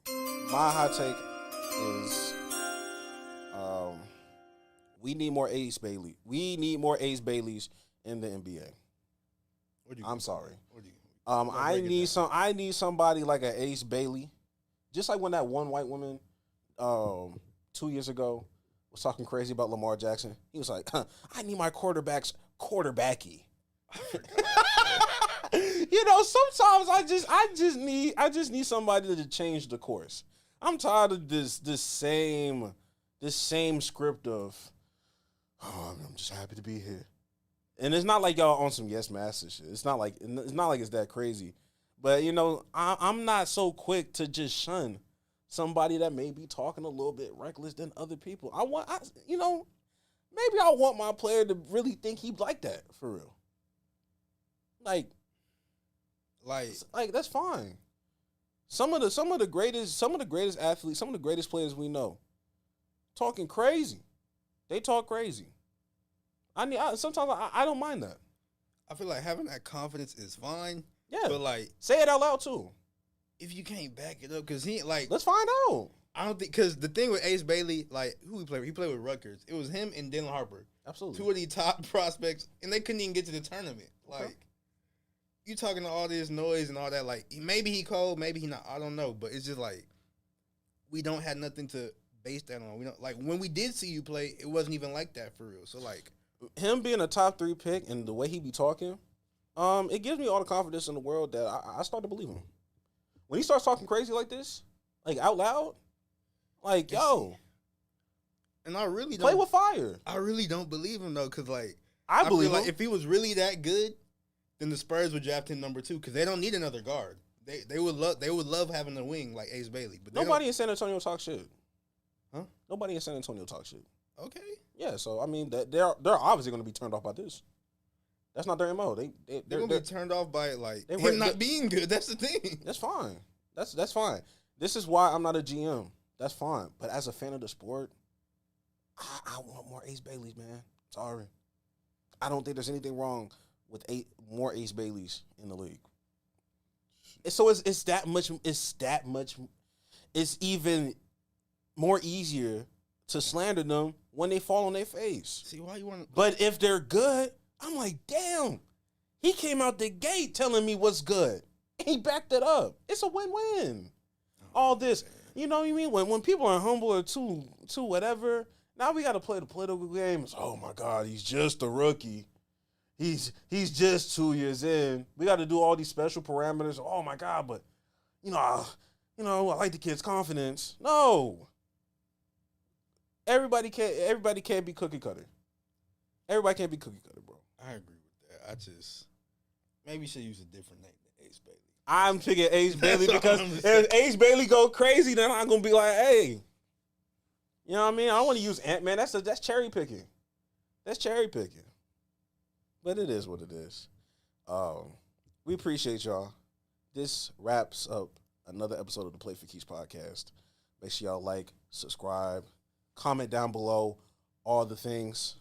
is we need more Ace Bailey. We need more Ace Baileys in the NBA. I'm sorry. I need somebody like an Ace Bailey. Just like when that one white woman 2 years ago was talking crazy about Lamar Jackson. He was like, I need my quarterbacks quarterbacky. Sometimes I just need somebody to change the course. I'm tired of this same script of, I'm just happy to be here. And it's not like y'all on some yes master shit. It's not like it's that crazy. But, you know, I'm not so quick to just shun somebody that may be talking a little bit reckless than other people. Maybe I want my player to really think he like that for real. Like that's fine. Some of the greatest athletes, some of the greatest players we know, talking crazy. They talk crazy. Sometimes I don't mind that. I feel like having that confidence is fine. Yeah, but like say it out loud too. If you can't back it up, because he like let's find out. I don't think because the thing with Ace Bailey, like who he played with Rutgers. It was him and Dylan Harper. Absolutely, 2 of the top prospects, and they couldn't even get to the tournament. Like you talking to all this noise and all that. Like maybe he cold, maybe he not. I don't know, but it's just like we don't have nothing to base that on. We don't like when we did see you play, it wasn't even like that for real. So like him being a top 3 pick and the way he be talking. It gives me all the confidence in the world that I start to believe him. When he starts talking crazy like this, like out loud, like yo, and I really play with fire. I really don't believe him though, because like I believe feel like if he was really that good, then the Spurs would draft him number 2 because they don't need another guard. They would love having a wing like Ace Bailey. But nobody in San Antonio talk shit. Huh? Nobody in San Antonio talk shit. Okay. Yeah, so I mean they're obviously going to be turned off by this. That's not their MO. They're going to be turned off by like him not being good. That's the thing. That's fine. That's fine. This is why I'm not a GM. That's fine. But as a fan of the sport, I want more Ace Baileys, man. Sorry. I don't think there's anything wrong with more Ace Baileys in the league. So it's that much. It's even more easier to slander them when they fall on their face. See why you want to? But if they're good, I'm like, damn. He came out the gate telling me what's good. He backed it up. It's a win-win. All this, you know what I mean? When people are humble or too whatever, now we got to play the political games. Oh my God, he's just a rookie. He's just 2 years in. We got to do all these special parameters. Oh my God, but I like the kid's confidence. No. Everybody can't be cookie cutter. Everybody can't be cookie cutter, bro. I agree with that. I just maybe you should use a different name than Ace Bailey. I'm picking Ace Bailey because if Ace Bailey go crazy, then I'm gonna be like, hey, you know what I mean? I don't want to use Ant-Man. That's cherry picking. That's cherry picking. But it is what it is. We appreciate y'all. This wraps up another episode of the Play for Keys podcast. Make sure y'all like, subscribe, comment down below, all the things.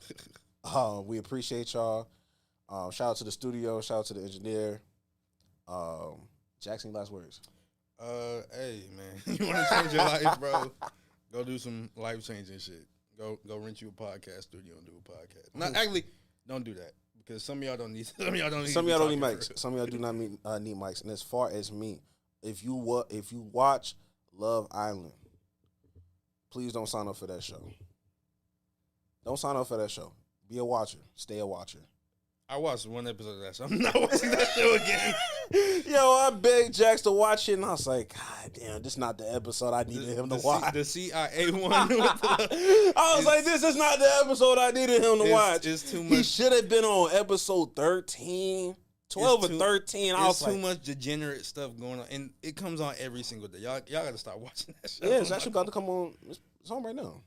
We appreciate y'all. Shout out to the studio. Shout out to the engineer. Jackson, last words. Hey man, you want to change your life, bro? Go do some life changing shit. Go rent you a podcast studio and do a podcast. Not actually, don't do that because some of y'all don't need. Some of y'all don't need mics. Some of y'all do not need mics. And as far as me, if you watch Love Island, please don't sign up for that show. Don't sign up for that show. Be a watcher. Stay a watcher. I watched one episode of that show. I'm not watching that show again. Yo, I begged Jax to watch it, and I was like, God damn, this is not the episode I needed him to watch. The CIA one. I was like, this is not the episode I needed him to watch. It's too much. He should have been on episode 13, 12 or 13. I was like, too much degenerate stuff going on, and it comes on every single day. Y'all got to stop watching that show. Yeah, it's actually about to come on. It's on right now.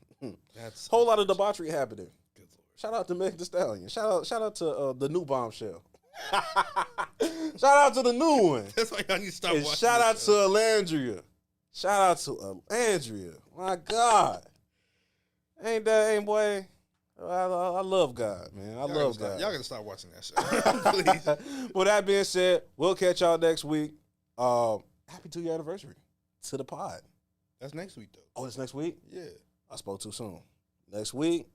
That's whole lot of debauchery happening. Shout out to Meg Thee Stallion. Shout out to the new Bombshell. Shout out to the new one. That's why y'all need to stop watching. Shout out to Alandria. Shout out to Alandria. My God. Ain't boy? I love God, man. I love God. Y'all gotta stop watching that show. Please. With that being said, we'll catch y'all next week. Happy 2-year anniversary to the pod. That's next week, though. Oh, it's next week? Yeah. I spoke too soon. Next week,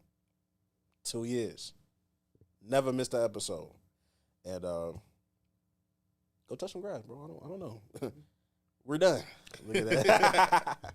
2 years. Never missed an episode. And go touch some grass, bro. I don't know. We're done. Look at that.